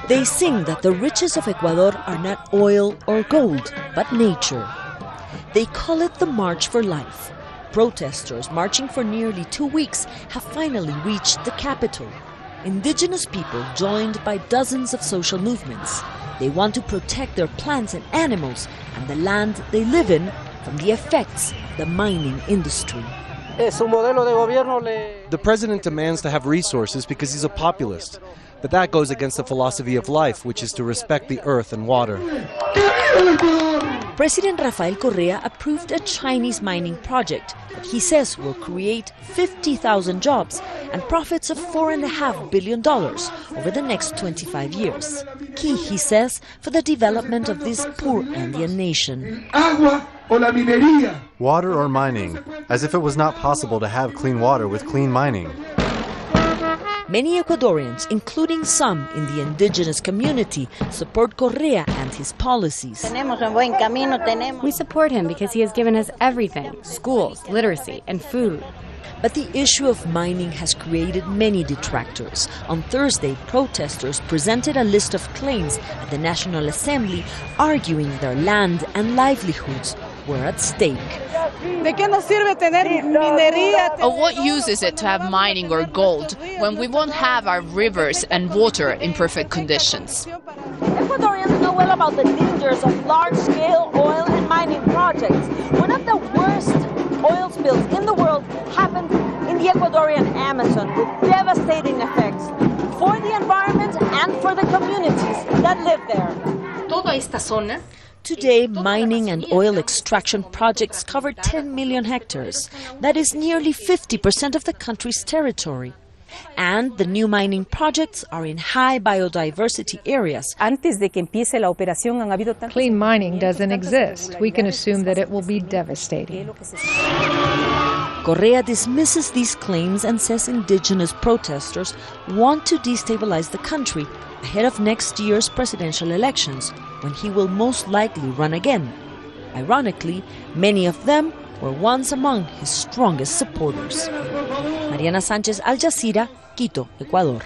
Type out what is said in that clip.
They sing that the riches of Ecuador are not oil or gold, but nature. They call it the March for Life. Protesters marching for nearly 2 weeks have finally reached the capital. Indigenous people joined by dozens of social movements. They want to protect their plants and animals and the land they live in from the effects of the mining industry. The president demands to have resources because he's a populist. But that goes against the philosophy of life, which is to respect the earth and water. President Rafael Correa approved a Chinese mining project that he says will create 50,000 jobs and profits of $4.5 billion over the next 25 years. Key, he says, for the development of this poor Andean nation. Water or mining, as if it was not possible to have clean water with clean mining. Many Ecuadorians, including some in the indigenous community, support Correa and his policies. We support him because he has given us everything: schools, literacy, and food. But the issue of mining has created many detractors. On Thursday, protesters presented a list of claims at the National Assembly, arguing their land and livelihoods were at stake. Of what use is it to have mining or gold when we won't have our rivers and water in perfect conditions? Ecuadorians know well about the dangers of large-scale oil and mining projects. One of the worst oil spills in the world happened in the Ecuadorian Amazon with devastating effects for the environment and for the communities that live there. Toda esta zona. Today, mining and oil extraction projects cover 10 million hectares. That is nearly 50% of the country's territory. And the new mining projects are in high biodiversity areas. Clean mining doesn't exist. We can assume that it will be devastating. Correa dismisses these claims and says indigenous protesters want to destabilize the country ahead of next year's presidential elections, when he will most likely run again. Ironically, many of them were once among his strongest supporters. Mariana Sanchez, Al Jazeera, Quito, Ecuador.